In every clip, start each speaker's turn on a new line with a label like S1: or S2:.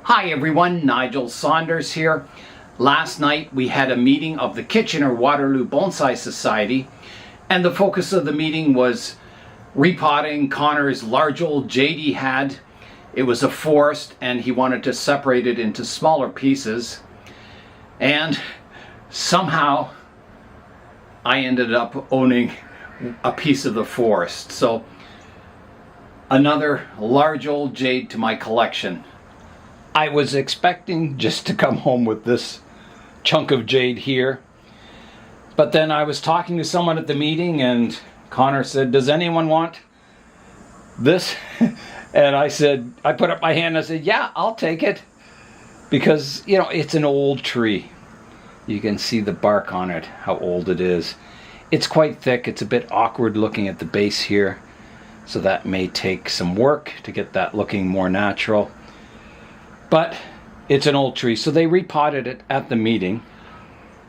S1: Hi everyone, Nigel Saunders here. Last night we had a meeting of the Kitchener Waterloo Bonsai Society, and the focus of the meeting was repotting Connor's large old jade he had. It was a forest and he wanted to separate it into smaller pieces, and somehow I ended up owning a piece of the forest. So another large old jade to my collection. I was expecting just to come home with this chunk of jade here, but then I was talking to someone at the meeting and Connor said, "Does anyone want this?" And I said, I put up my hand and I said, "Yeah, I'll take it," because you know, it's an old tree. You can see the bark on it, how old it is. It's quite thick. It's a bit awkward looking at the base here, so that may take some work to get that looking more natural. But it's an old tree, so they repotted it at the meeting.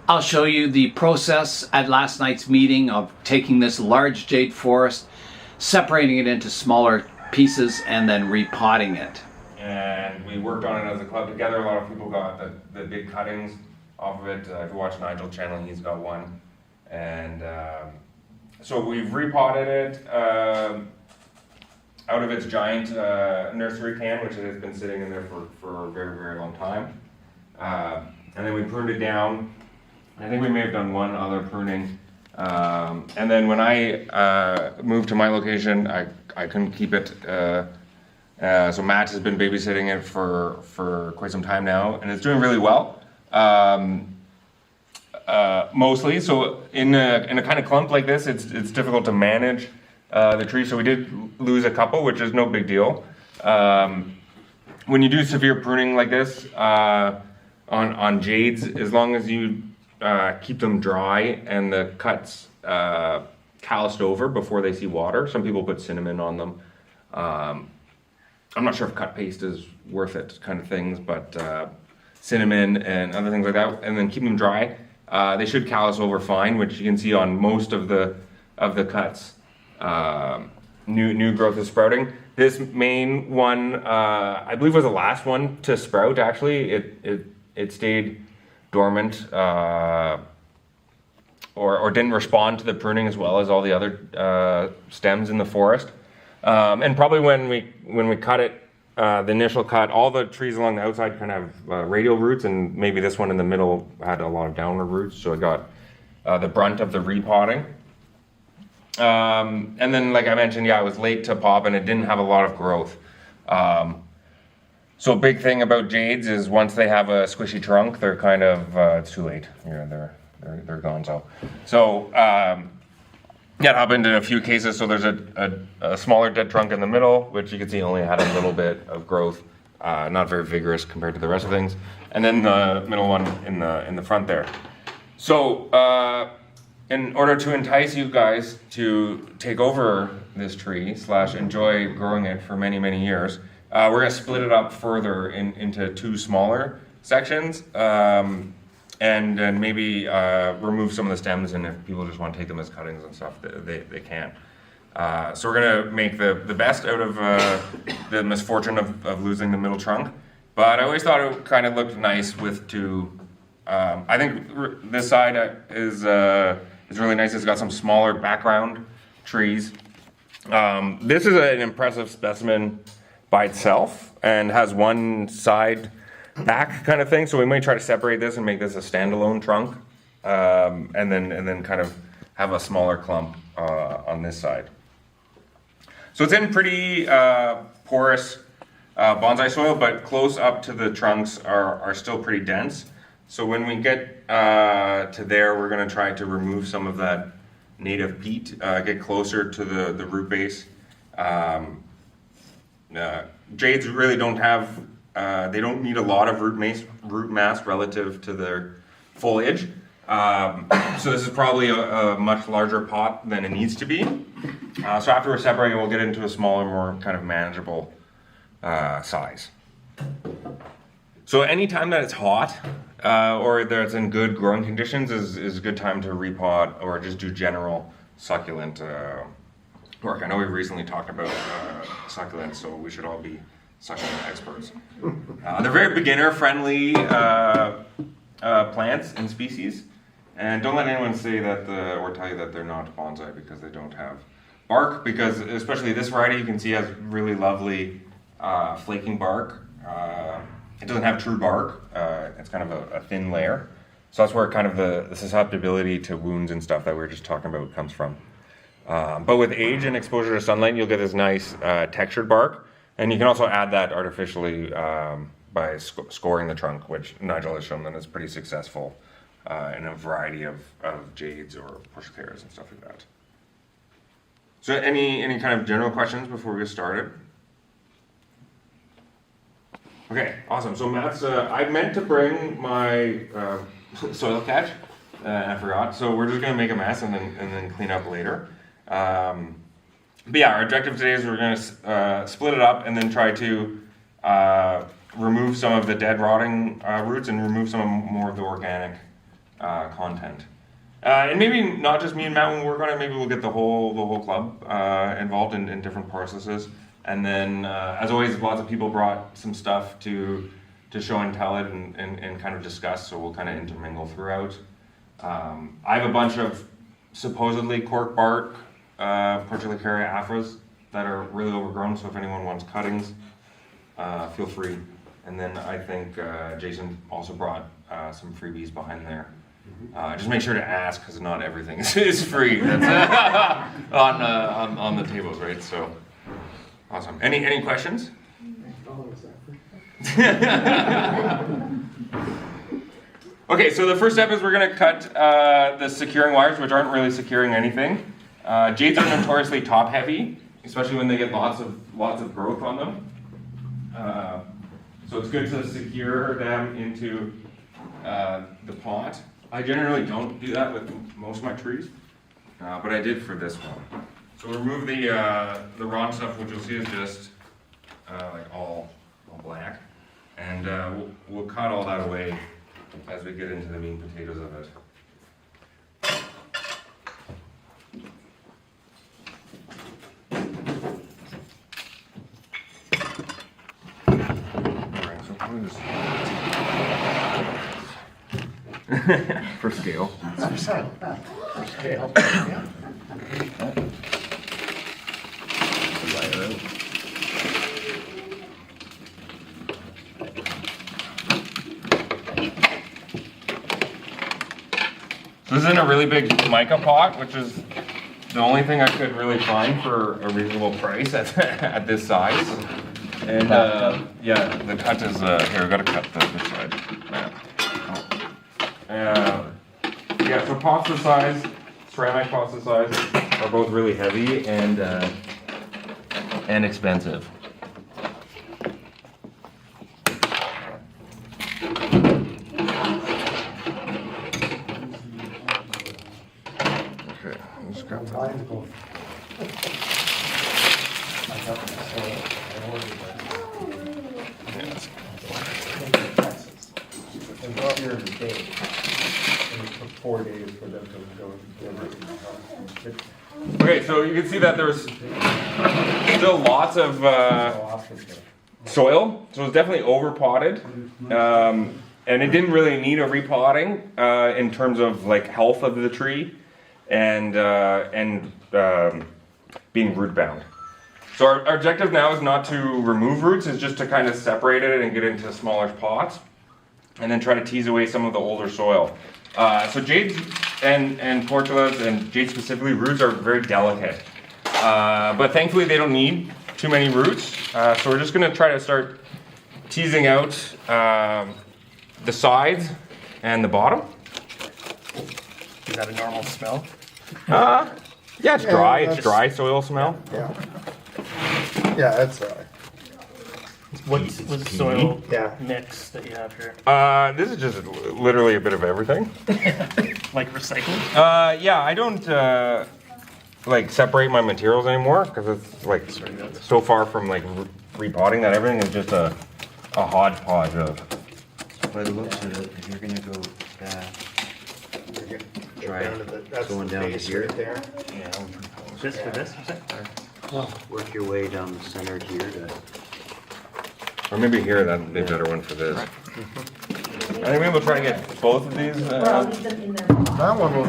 S1: I'll show you the process at last night's meeting of taking this large jade forest, separating it into smaller pieces, and then repotting it.
S2: And we worked on it as a club together. A lot of people got the big cuttings off of it. If you watch Nigel's channel, he's got one. And so we've repotted it out of its giant nursery can, which has been sitting in there for a very, very long time. And then we pruned it down. I think we may have done one other pruning. And then when I moved to my location, I couldn't keep it. So Matt has been babysitting it for quite some time now, and it's doing really well. Mostly, so in a kind of clump like this, it's difficult to manage the tree, so we did lose a couple, which is no big deal. When you do severe pruning like this on jades, as long as you keep them dry and the cuts calloused over before they see water. Some people put cinnamon on them. I'm not sure if cut paste is worth it, kind of things, but cinnamon and other things like that, and then keep them dry. They should callus over fine, which you can see on most of the cuts. New growth is sprouting. This main one, I believe, was the last one to sprout. Actually, it stayed dormant or didn't respond to the pruning as well as all the other stems in the forest. And probably when we cut it, the initial cut, all the trees along the outside kind of have radial roots, and maybe this one in the middle had a lot of downward roots, so it got the brunt of the repotting. And then, like I mentioned, yeah, it was late to pop and it didn't have a lot of growth. So a big thing about jades is once they have a squishy trunk, they're kind of, it's too late. Yeah, they're gone. So yeah, it happened in a few cases. So there's a smaller dead trunk in the middle, which you can see only had a little bit of growth, not very vigorous compared to the rest of things. And then the middle one in the front there. So, in order to entice you guys to take over this tree / enjoy growing it for many, many years, we're going to split it up further into two smaller sections, and then maybe remove some of the stems, and if people just want to take them as cuttings and stuff, they can. So we're going to make the best out of the misfortune of losing the middle trunk, but I always thought it kind of looked nice with two. I think this side is really nice. It's got some smaller background trees. This is an impressive specimen by itself and has one side back kind of thing. So we might try to separate this and make this a standalone trunk, and then kind of have a smaller clump on this side. So it's in pretty porous bonsai soil, but close up to the trunks are still pretty dense. So when we get to there, we're going to try to remove some of that native peat, get closer to the root base. Jades really don't have, they don't need a lot of root mass relative to their foliage. So this is probably a much larger pot than it needs to be. So after we're separating, we'll get into a smaller, more kind of manageable size. So anytime that it's hot, or that it's in good growing conditions is a good time to repot or just do general succulent work. I know we've recently talked about succulents, so we should all be succulent experts. They're very beginner-friendly plants and species, and don't let anyone say that or tell you that they're not bonsai because they don't have bark. Because especially this variety, you can see has really lovely flaking bark. It doesn't have true bark. It's kind of a thin layer. So that's where kind of the susceptibility to wounds and stuff that we were just talking about comes from. But with age and exposure to sunlight, you'll get this nice textured bark. And you can also add that artificially by scoring the trunk, which Nigel has shown that is pretty successful in a variety of jades or pushcares and stuff like that. So any kind of general questions before we get started? Okay, awesome. So Matt's, I meant to bring my soil catch, and I forgot. So we're just gonna make a mess and then clean up later. But yeah, our objective today is we're gonna split it up and then try to remove some of the dead rotting roots and remove more of the organic content. And maybe not just me and Matt when we work on it. Maybe we'll get the whole club involved in different processes. And then, as always, lots of people brought some stuff to show and tell it and kind of discuss, so we'll kind of intermingle throughout. I have a bunch of supposedly cork bark Portulacaria afras that are really overgrown, so if anyone wants cuttings, feel free. And then I think Jason also brought some freebies behind there. Just make sure to ask, because not everything is free. That's on the tables, right? So. Awesome. Any questions? Okay, so the first step is we're going to cut the securing wires, which aren't really securing anything. Jades are notoriously top heavy, especially when they get lots of growth on them. So it's good to secure them into the pot. I generally don't do that with most of my trees, but I did for this one. So we'll remove the raw stuff, which you'll see is just like all black, and we'll cut all that away as we get into the meat and potatoes of it. Alright, so I'm just for scale.
S3: For scale. Yeah.
S2: So this is in a really big mica pot, which is the only thing I could really find for a reasonable price at this size. And yeah, the cut is here. I gotta cut this side. Yeah, so pots this size, ceramic pots this size, are both really heavy and expensive. Okay, let's grab that.
S3: Here in the day, and it took 4 days for them to go and get
S2: Okay, so you can see that there's still lots of soil, so it's definitely over potted, and it didn't really need a repotting in terms of like health of the tree and being root bound. So our objective now is not to remove roots, it's just to kind of separate it and get into smaller pots, and then try to tease away some of the older soil. So jades and portulas and jade specifically, roots are very delicate. But thankfully they don't need too many roots. So we're just gonna try to start teasing out the sides and the bottom.
S4: Is that a normal smell?
S2: Yeah, it's dry. It's dry soil smell.
S3: Yeah. Yeah, that's right.
S4: What's the soil
S3: Yeah.
S4: mix that you have here?
S2: This is just literally a bit of everything.
S4: Like recycling?
S2: Yeah, I don't like separate my materials anymore because it's like so far from like repotting that everything is just a hodgepodge of.
S5: By the looks of it, if you're gonna go try
S3: That's
S5: going
S3: the
S5: down to
S3: base
S5: here,
S3: right there.
S4: Yeah. Just for this, is it?
S5: work your way down the center here to
S2: Or maybe here, that'd be a better one for this. I think maybe we'll try to get both of these.
S3: That one will,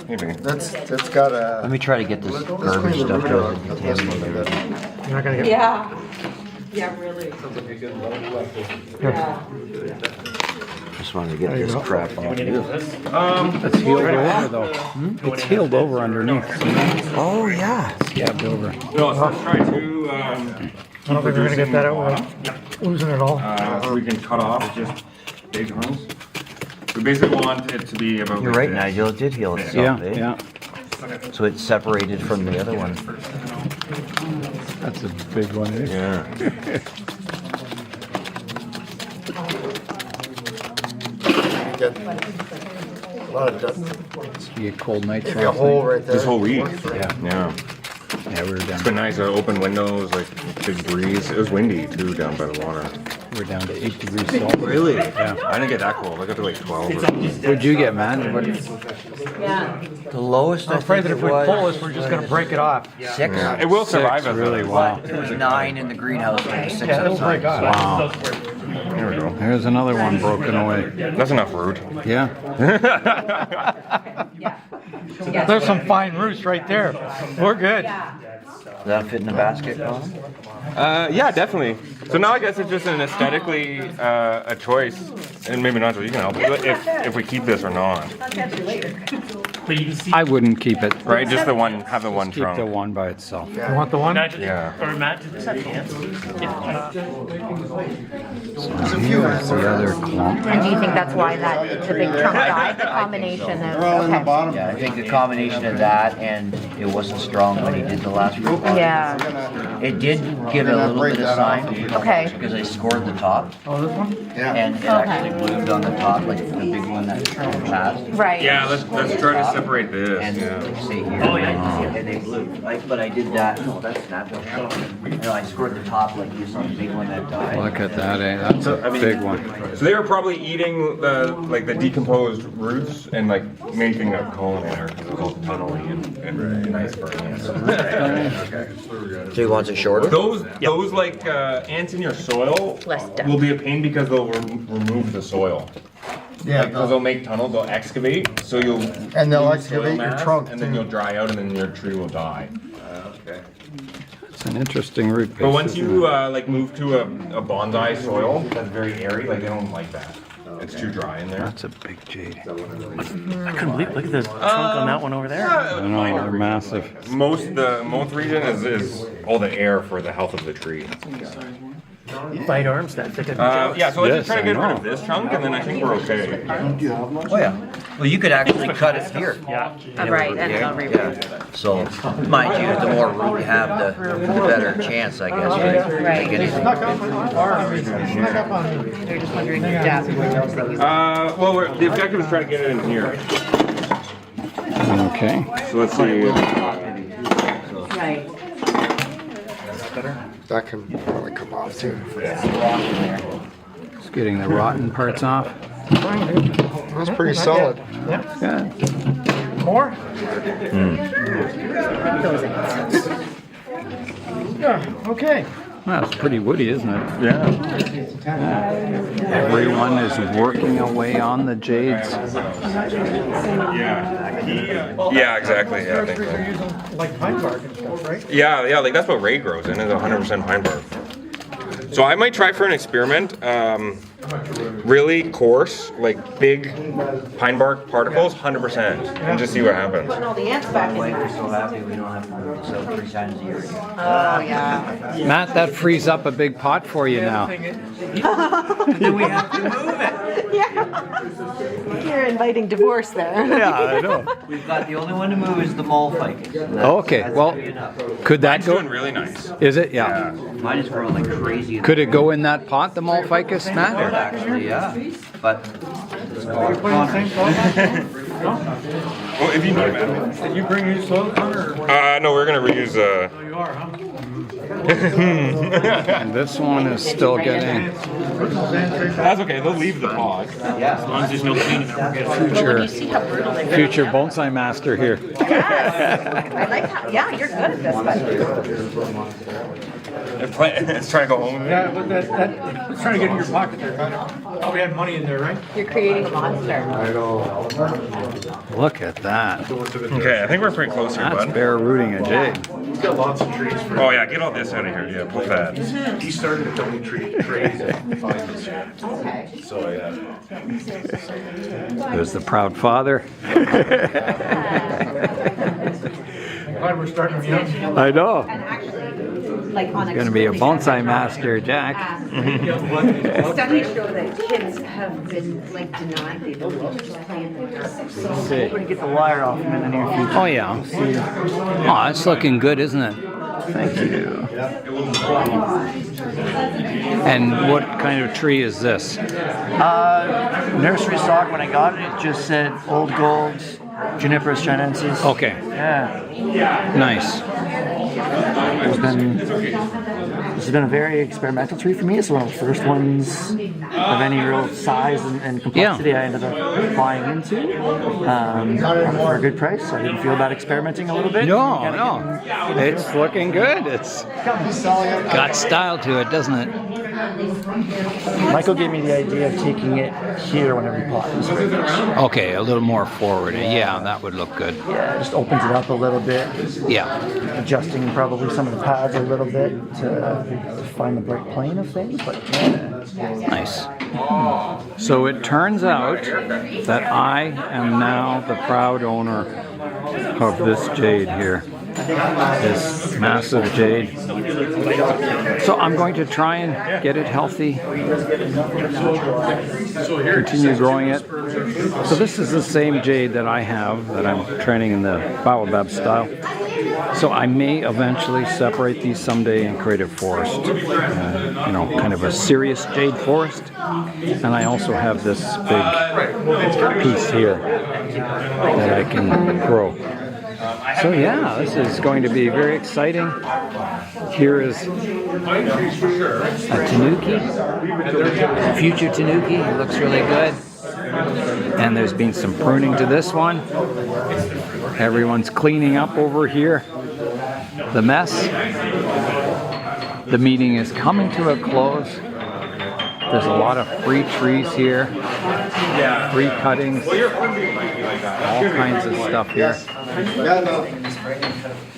S2: Maybe.
S3: that's got a.
S5: Let me try to get this garbage stuff out of the contaminated.
S4: You're not gonna get.
S6: Yeah. Yeah, really. Yeah.
S5: Just wanted to get this crap off.
S4: We need to do this.
S1: It's healed over though. It's healed over underneath.
S5: Oh, yeah.
S1: Scabbed over.
S2: No, so let's try to,
S4: I don't think we're gonna get that out without losing it all.
S2: we can cut off just big ones. We basically want it to be about.
S5: You're
S2: like
S5: right,
S2: this.
S5: Nigel. It did heal itself,
S1: Yeah,
S5: eh?
S1: yeah.
S5: So it's separated from the other one.
S1: That's a big one. Eh?
S2: Yeah.
S3: Get a lot of dust.
S1: You get cold nights.
S3: Maybe a hole right there.
S2: This whole week.
S1: Yeah.
S2: Yeah.
S1: Yeah, we were down.
S2: It's been nice. Open windows, like big breeze. It was windy too down by the water.
S1: We're down to 8 degrees Celsius.
S2: Really?
S1: Yeah.
S2: I didn't get that cold. I got to like 12. Or...
S1: What'd you get, man?
S6: Yeah.
S5: The lowest, I think it was
S1: this, we're just gonna break it off.
S5: 6.
S2: It will survive us.
S1: Really? Wow.
S5: It was 9 in the greenhouse and 6 outside.
S1: Wow.
S2: There we go.
S1: There's another one broken away.
S2: That's enough root.
S1: Yeah.
S6: There's
S1: some fine roots right there. We're good.
S5: Does that fit in the basket, Colin?
S2: Yeah, definitely. So now I guess it's just an aesthetically a choice, and maybe not so you can help if we keep this or not.
S6: I'll catch you later.
S4: But you can see.
S1: I wouldn't keep it.
S2: Right? Just the one, have the one
S1: Keep the
S2: trunk.
S1: one by itself.
S4: You want the one?
S2: Yeah.
S4: Or Matt, did this have hands? Yeah.
S1: Here's the other clump.
S6: And do you think that's why the big trunk died? The combination of,
S3: They're all in the
S6: okay.
S3: bottom.
S5: Yeah, I think the combination of that and it wasn't strong when he did the last root.
S6: Yeah.
S5: It did give it a little bit of sign.
S6: Okay.
S5: Because I scored the top.
S3: Oh, this one? Yeah.
S5: And it actually bloomed on the top, like the big one that passed.
S6: Right.
S2: Yeah, let's try to separate this.
S5: And
S2: Yeah.
S5: like say here, and they bloomed. But I did that. No, that's natural. I scored the top like you saw the big one that died.
S1: Look at that, eh? That's a big one.
S2: So they were probably eating the decomposed roots and like making a cone in there because it was all tunnely and nice for ants.
S5: So he wants it shorter?
S2: Those like ants in your soil
S6: Less depth.
S2: will be a pain because they'll remove the soil.
S3: Yeah,
S2: Because they'll make tunnels, they'll excavate, so you'll
S3: and they'll
S2: lose soil
S3: excavate your
S2: mass,
S3: trunk
S2: and then
S3: too.
S2: you'll dry out, and then your tree will die.
S1: It's an interesting root base.
S2: But once
S1: isn't
S2: you
S1: it?
S2: like move to a bonsai soil that's very airy, like they don't like that. It's too dry in there.
S1: That's a big jade.
S4: I couldn't believe. Look at the trunk on that one over there.
S1: I know, they're massive.
S2: Most region is all the air for the health of the tree.
S4: Bite arms that thick.
S2: Yeah, so let's
S1: Yes,
S2: just try to
S1: I
S2: get rid
S1: know.
S2: of this chunk, and then I think we're okay.
S5: Oh yeah. Well, you could actually cut it here.
S4: Yeah.
S6: Right, and they'll reroot.
S5: So, mind you, the more root you have, the better chance, I guess, right?
S6: Right.
S5: Like anything.
S6: They're just wondering if Jasmine knows that he's.
S2: Well, the objective is try to get it in here.
S1: Okay.
S2: So let's see.
S6: Right.
S3: That can probably come off too.
S1: Just getting the rotten parts off.
S3: That's pretty solid.
S1: Yeah.
S4: More?
S3: Okay.
S1: Well, it's pretty woody, isn't it?
S2: Yeah.
S1: Everyone is working away on the jades.
S2: Yeah, exactly. Yeah, I think so.
S3: Like pine bark and stuff, right?
S2: Yeah, like that's what Ray grows in, is 100% pine bark. So I might try for an experiment, really coarse, like big pine bark particles, 100%, and just see what happens.
S6: Putting all the ants back in
S5: Like,
S6: there.
S5: we're so happy we don't have to move this out 3 times a year.
S6: Oh, yeah.
S1: Matt, that frees up a big pot for you now.
S5: Do we have to move it?
S6: Yeah. You're inviting divorce there.
S1: Yeah, I know.
S5: We've got the only one to move is the mole ficus.
S1: Okay, well, could that
S2: It's doing
S1: go?
S2: really nice.
S1: Is it? Yeah.
S5: Mine is growing like crazy.
S1: Could it go in that pot, the mulficus, Matt?
S5: Actually, yeah. But it's called
S2: Well, if you need it.
S3: Did you bring your soil, Connor?
S2: No, we're gonna reuse.
S3: You are, huh?
S1: And this one is still getting
S2: That's okay. They'll leave the pod.
S4: As long as there's no cleaning, we're good.
S1: future,
S6: You see how brutal they
S1: future bonsai master here.
S6: Yes. I like how, yeah, you're good at this, but.
S2: It's trying to go home.
S4: Yeah, but it's trying to get in your pocket there, kind of. Probably had money in there, right?
S6: You're creating a monster.
S3: I know.
S1: Look at that.
S2: Okay, I think we're pretty close here,
S1: That's
S2: bud.
S1: bear rooting a jade.
S3: He's got lots of trees for
S2: Oh yeah, get all this out of here. Yeah, put that.
S3: He started to tell me trees and find this year.
S6: Okay.
S3: So yeah.
S1: There's the proud father.
S4: Glad we're starting young.
S1: I know.
S6: And actually, like on
S1: Going to be a bonsai master, Jack.
S6: Studies show that kids have been like denied the ability to play in the dark. So
S5: We're gonna get the wire off him in the near future.
S1: Oh yeah. Oh, it's looking good, isn't it? Thank you. And what kind of tree is this?
S5: Nursery stock, when I got it, it just said Old Golds, Juniperus chinensis.
S1: Okay,
S5: Yeah.
S1: nice.
S5: This has been a very experimental tree for me. It's one of the first ones of any real size and complexity I ended up buying into for a good price. I didn't feel bad experimenting a little bit.
S1: No, it's looking good. It's got style to it, doesn't it?
S5: Michael gave me the idea of taking it here whenever you pot.
S1: Okay, a little more forward. Yeah, that would look good.
S5: Yeah, it just opens it up a little bit,
S1: Yeah.
S5: adjusting probably some of the pads a little bit to find the bright plane of things. But yeah.
S1: Nice. So it turns out that I am now the proud owner of this jade here. This massive jade. So I'm going to try and get it healthy, continue growing it. So this is the same jade that I have that I'm training in the baobab style. So I may eventually separate these someday and create a forest, you know, kind of a serious jade forest. And I also have this big piece here that I can grow. So yeah, this is going to be very exciting. Here is a tanuki, a future tanuki. It looks really good. And there's been some pruning to this one. Everyone's cleaning up over here. The mess. The meeting is coming to a close. There's a lot of free trees here, free cuttings, all kinds of stuff here.
S3: Yeah,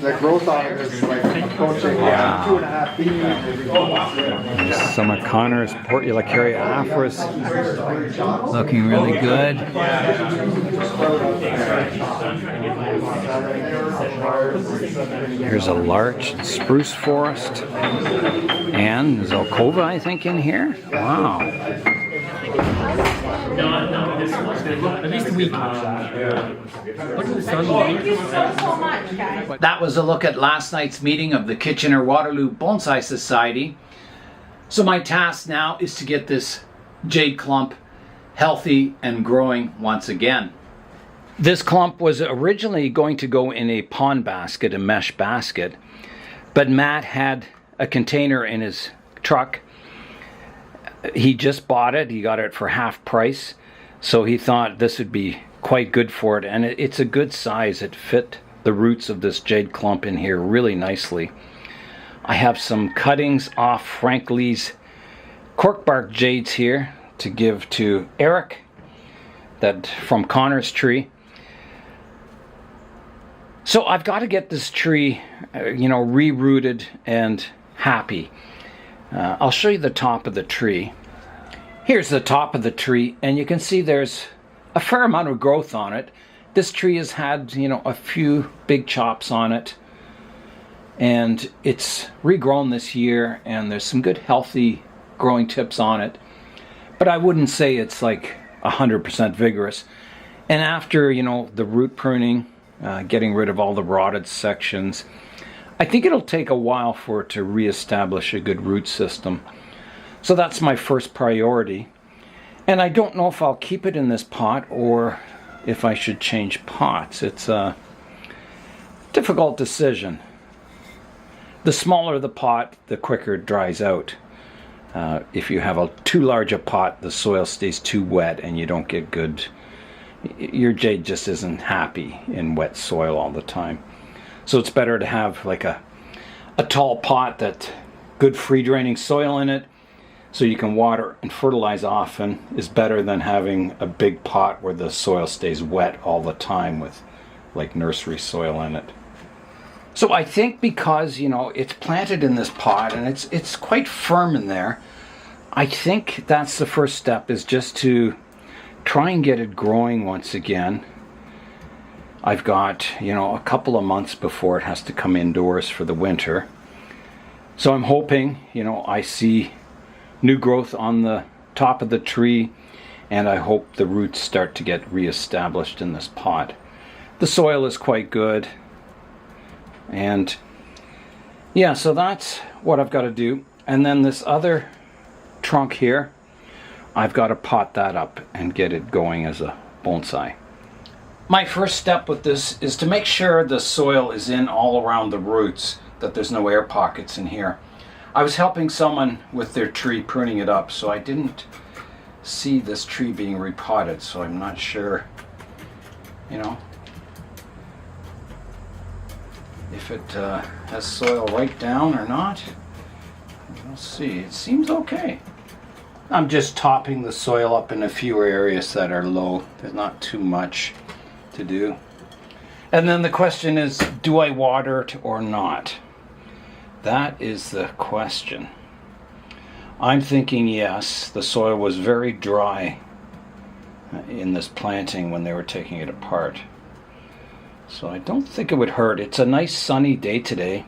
S3: the growth on it is like approaching 2.5 feet.
S1: There's some of Connor's Portulacaria afras looking really good. Here's a larch and spruce forest. And there's Alcova, I think, in here. Wow.
S4: At least a week.
S1: That was a look at last night's meeting of the Kitchener Waterloo Bonsai Society. So my task now is to get this jade clump healthy and growing once again. This clump was originally going to go in a pond basket, a mesh basket, but Matt had a container in his truck. He just bought it. He got it for half price. So he thought this would be quite good for it. And it's a good size. It fit the roots of this jade clump in here really nicely. I have some cuttings off Frank Lee's cork bark jades here to give to Eric, that from Connor's tree. So I've got to get this tree, re-rooted and happy. I'll show you the top of the tree. Here's the top of the tree, and you can see there's a fair amount of growth on it. This tree has had, a few big chops on it, and it's regrown this year, and there's some good healthy growing tips on it. But I wouldn't say it's like 100% vigorous. And after, the root pruning, getting rid of all the rotted sections, I think it'll take a while for it to reestablish a good root system. So that's my first priority. And I don't know if I'll keep it in this pot or if I should change pots. It's a difficult decision. The smaller the pot, the quicker it dries out. If you have too large a pot, the soil stays too wet and you don't get good. Your jade just isn't happy in wet soil all the time. So it's better to have like a tall pot that good free draining soil in it, so you can water and fertilize often, is better than having a big pot where the soil stays wet all the time with like nursery soil in it. So I think because, you know, it's planted in this pot and it's quite firm in there, I think that's the first step, is just to try and get it growing once again. I've got, you know, a couple of months before it has to come indoors for the winter. So I'm hoping, you know, I see new growth on the top of the tree, and I hope the roots start to get reestablished in this pot. The soil is quite good. And yeah, so that's what I've got to do. And then this other trunk here, I've got to pot that up and get it going as a bonsai. My first step with this is to make sure the soil is in all around the roots, that there's no air pockets in here. I was helping someone with their tree, pruning it up, so I didn't see this tree being repotted, so I'm not sure, you know, if it has soil right down or not. We'll see. It seems okay. I'm just topping the soil up in a few areas that are low. There's not too much to do. And then the question is, do I water it or not? That is the question. I'm thinking yes. The soil was very dry in this planting when they were taking it apart. So I don't think it would hurt. It's a nice sunny day today.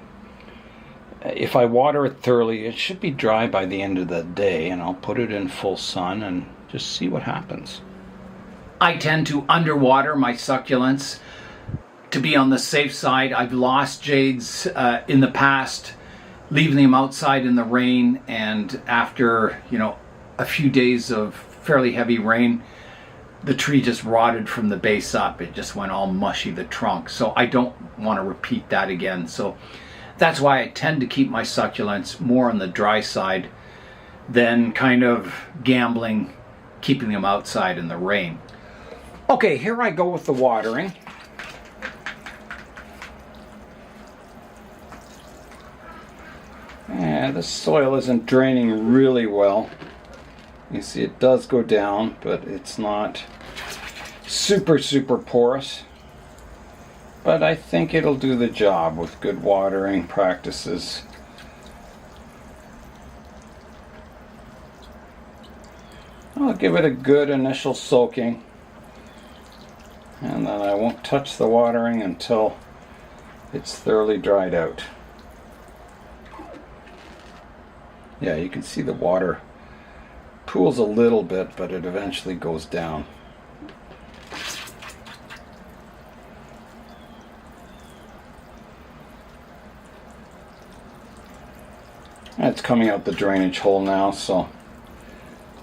S1: If I water it thoroughly, it should be dry by the end of the day, and I'll put it in full sun and just see what happens. I tend to underwater my succulents to be on the safe side. I've lost jades in the past, leaving them outside in the rain, and after, you know, a few days of fairly heavy rain, the tree just rotted from the base up. It just went all mushy, the trunk. So I don't want to repeat that again. So that's why I tend to keep my succulents more on the dry side than kind of gambling, keeping them outside in the rain. Okay, here I go with the watering. Yeah, the soil isn't draining really well. You see it does go down, but it's not super porous. But I think it'll do the job with good watering practices. I'll give it a good initial soaking, and then I won't touch the watering until it's thoroughly dried out. Yeah, you can see the water pools a little bit, but it eventually goes down. It's coming out the drainage hole now, so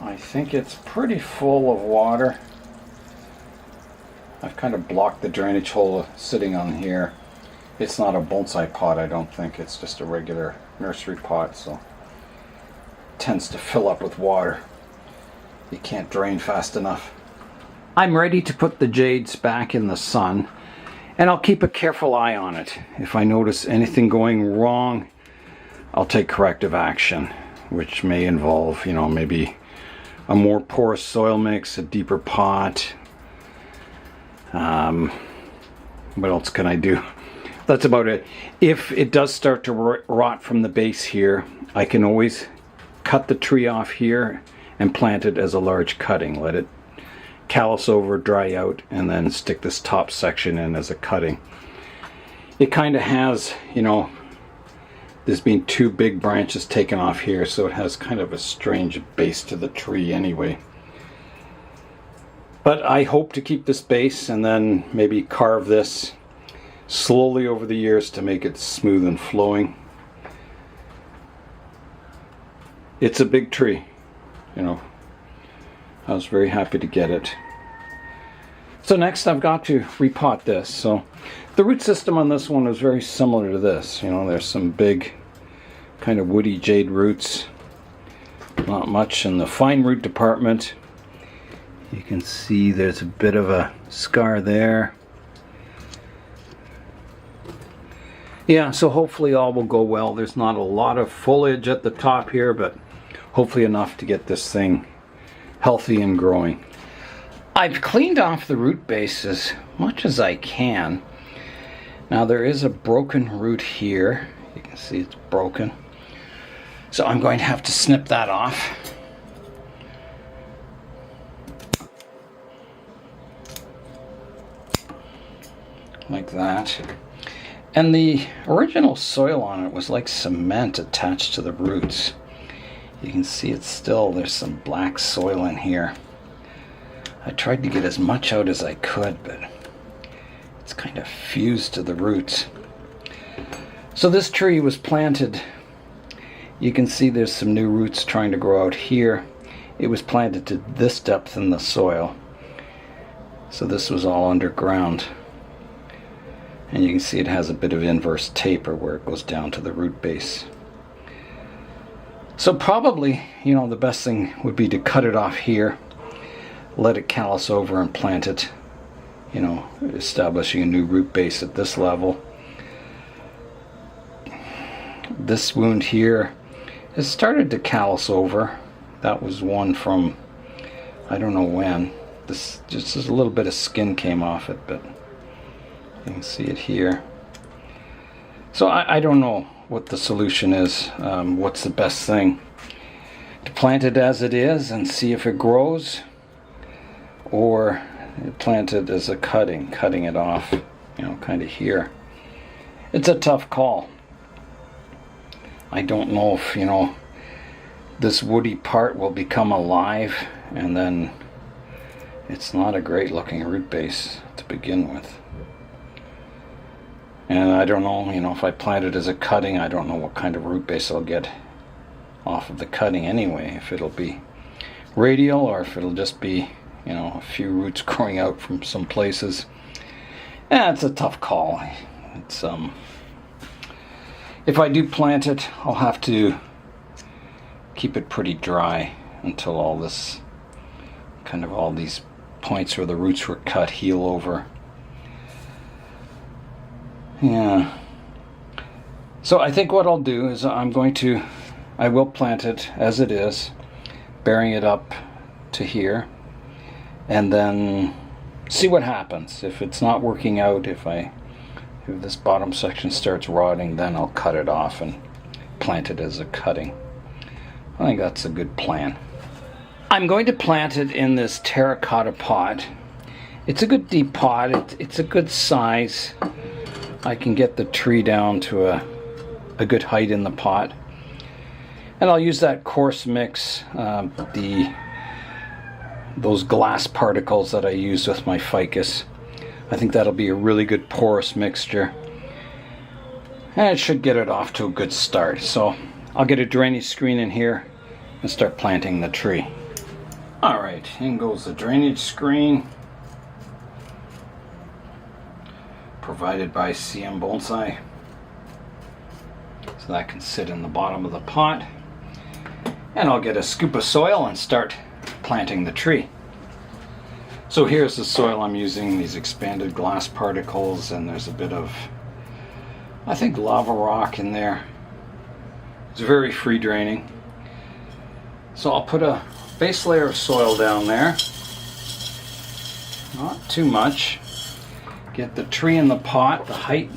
S1: I think it's pretty full of water. I've kind of blocked the drainage hole sitting on here. It's not a bonsai pot, I don't think. It's just a regular nursery pot, so it tends to fill up with water. You can't drain fast enough. I'm ready to put the jades back in the sun, and I'll keep a careful eye on it. If I notice anything going wrong, I'll take corrective action, which may involve, you know, maybe a more porous soil mix, a deeper pot. What else can I do? That's about it. If it does start to rot from the base here, I can always cut the tree off here and plant it as a large cutting. Let it callus over, dry out, and then stick this top section in as a cutting. It kind of has, you know, there's been two big branches taken off here, so it has kind of a strange base to the tree anyway. But I hope to keep this base and then maybe carve this slowly over the years to make it smooth and flowing. It's a big tree, you know. I was very happy to get it. So next I've got to repot this. So the root system on this one is very similar to this. You know, there's some big kind of woody jade roots. Not much in the fine root department. You can see there's a bit of a scar there. Yeah, so hopefully all will go well. There's not a lot of foliage at the top here, but hopefully enough to get this thing healthy and growing. I've cleaned off the root base as much as I can. Now there is a broken root here. You can see it's broken. So I'm going to have to snip that off. Like that. And the original soil on it was like cement attached to the roots. You can see it's still, there's some black soil in here. I tried to get as much out as I could, but it's kind of fused to the roots. So this tree was planted, you can see there's some new roots trying to grow out here. It was planted to this depth in the soil. So this was all underground. And you can see it has a bit of inverse taper where it goes down to the root base. So probably, you know, the best thing would be to cut it off here, let it callus over and plant it, you know, establishing a new root base at this level. This wound here has started to callus over. That was one from, I don't know when. This just a little bit of skin came off it, but you can see it here. So I don't know what the solution is. What's the best thing? To plant it as it is and see if it grows, or plant it as a cutting it off, you know, kind of here. It's a tough call. I don't know if, you know, this woody part will become alive, and then it's not a great looking root base to begin with. And I don't know, you know, if I plant it as a cutting, I don't know what kind of root base I'll get off of the cutting anyway. If it'll be radial or if it'll just be, you know, a few roots growing out from some places. It's a tough call. It's if I do plant it, I'll have to keep it pretty dry until all this, kind of all these points where the roots were cut heal over. Yeah. So I think what I'll do is I will plant it as it is, bearing it up to here, and then see what happens. If it's not working out, if this bottom section starts rotting, then I'll cut it off and plant it as a cutting. I think that's a good plan. I'm going to plant it in this terracotta pot. It's a good deep pot. It's a good size. I can get the tree down to a good height in the pot. And I'll use that coarse mix, those glass particles that I use with my ficus. I think that'll be a really good porous mixture. And it should get it off to a good start. So I'll get a drainage screen in here and start planting the tree. Alright, in goes the drainage screen. Provided by CM Bonsai. So that can sit in the bottom of the pot. And I'll get a scoop of soil and start planting the tree. So here's the soil I'm using, these expanded glass particles, and there's a bit of, I think, lava rock in there. It's very free draining. So I'll put a base layer of soil down there. Not too much. Get the tree in the pot. The height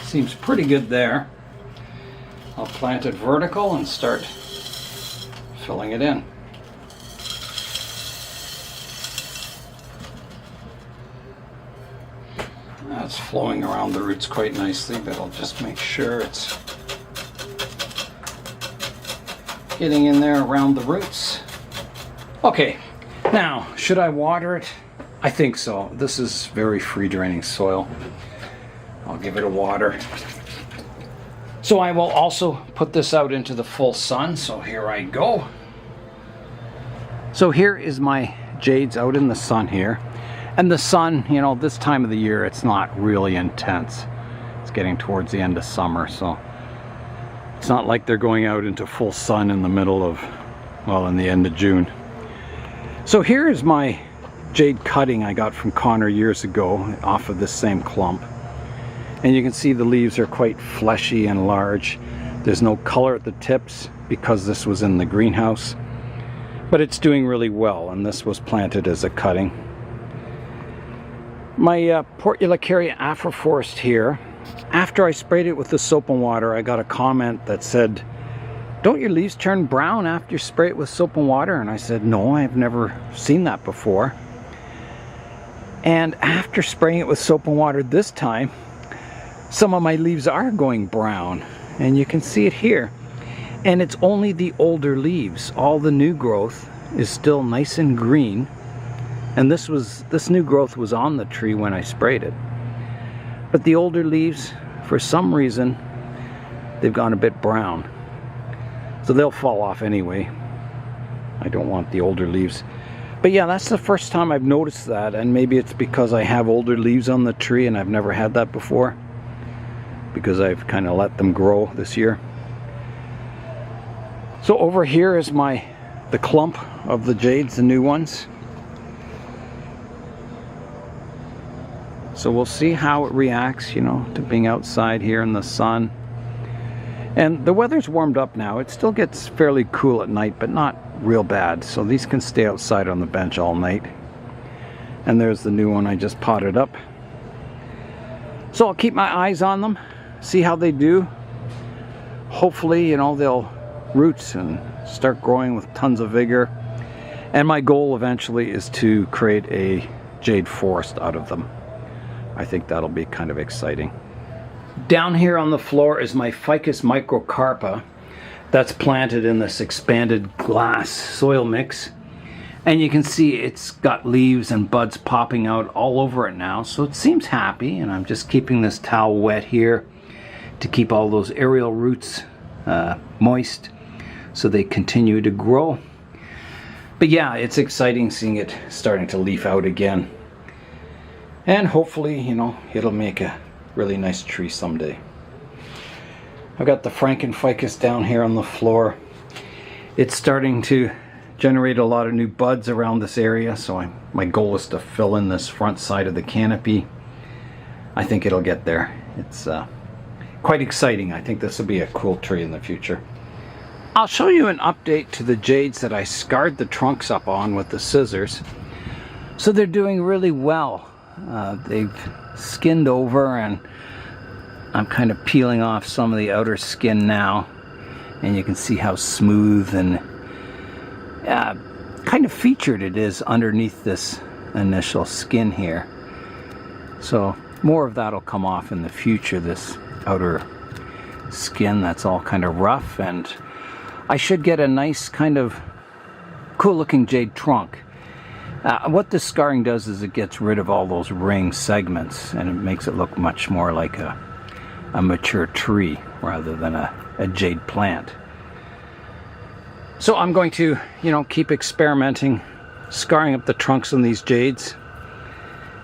S1: seems pretty good there. I'll plant it vertical and start filling it in. That's flowing around the roots quite nicely, but I'll just make sure it's getting in there around the roots. Okay, now, should I water it? I think so. This is very free draining soil. I'll give it a water. So I will also put this out into the full sun, so here I go. So here is my jades out in the sun here. And the sun, you know, this time of the year, it's not really intense. It's getting towards the end of summer, so it's not like they're going out into full sun in the middle of, well, in the end of June. So here is my jade cutting I got from Connor years ago off of this same clump. And you can see the leaves are quite fleshy and large. There's no color at the tips because this was in the greenhouse. But it's doing really well, and this was planted as a cutting. My Portulacaria afroforest here, after I sprayed it with the soap and water, I got a comment that said, "Don't your leaves turn brown after you spray it with soap and water?" And I said, "No, I've never seen that before." And after spraying it with soap and water this time, some of my leaves are going brown, and you can see it here. And it's only the older leaves. All the new growth is still nice and green. And this new growth was on the tree when I sprayed it. But the older leaves, for some reason, they've gone a bit brown. So they'll fall off anyway. I don't want the older leaves. But yeah, that's the first time I've noticed that, and maybe it's because I have older leaves on the tree and I've never had that before, because I've kind of let them grow this year. So over here is the clump of the Jades, the new ones. So we'll see how it reacts, you know, to being outside here in the sun. And the weather's warmed up now. It still gets fairly cool at night, but not real bad. So these can stay outside on the bench all night. And there's the new one I just potted up. So I'll keep my eyes on them, see how they do. Hopefully, you know, they'll root and start growing with tons of vigor. And my goal eventually is to create a jade forest out of them. I think that'll be kind of exciting. Down here on the floor is my Ficus microcarpa that's planted in this expanded glass soil mix. And you can see it's got leaves and buds popping out all over it now, so it seems happy. And I'm just keeping this towel wet here to keep all those aerial roots moist so they continue to grow. But yeah, it's exciting seeing it starting to leaf out again. And hopefully, you know, it'll make a really nice tree someday. I've got the Frankenficus down here on the floor. It's starting to generate a lot of new buds around this area, so my goal is to fill in this front side of the canopy. I think it'll get there. It's quite exciting. I think this will be a cool tree in the future. I'll show you an update to the Jades that I scarred the trunks up on with the scissors. So they're doing really well. They've skinned over, and I'm kind of peeling off some of the outer skin now, and you can see how smooth and kind of featured it is underneath this initial skin here. So more of that will come off in the future, this outer skin that's all kind of rough, and I should get a nice kind of cool looking jade trunk. What this scarring does is it gets rid of all those ring segments, and it makes it look much more like a mature tree rather than a jade plant. So I'm going to, you know, keep experimenting, scarring up the trunks on these jades,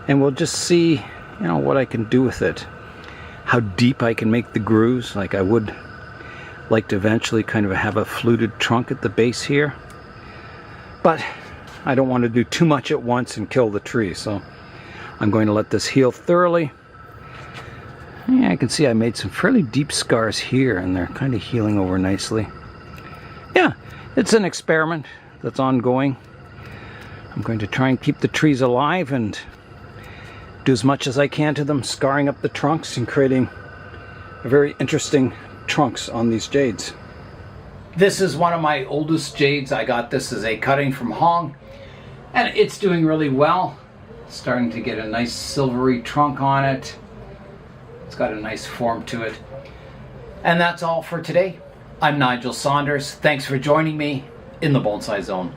S1: and we'll just see, you know, what I can do with it. How deep I can make the grooves. Like I would like to eventually kind of have a fluted trunk at the base here, but I don't want to do too much at once and kill the tree, so I'm going to let this heal thoroughly. Yeah, I can see I made some fairly deep scars here, and they're kind of healing over nicely. Yeah, it's an experiment that's ongoing. I'm going to try and keep the trees alive and do as much as I can to them, scarring up the trunks and creating a very interesting trunks on these jades. This is one of my oldest jades. I got this as a cutting from Hong, and it's doing really well. It's starting to get a nice silvery trunk on it. It's got a nice form to it. And that's all for today. I'm Nigel Saunders. Thanks for joining me in the Bonsai Zone.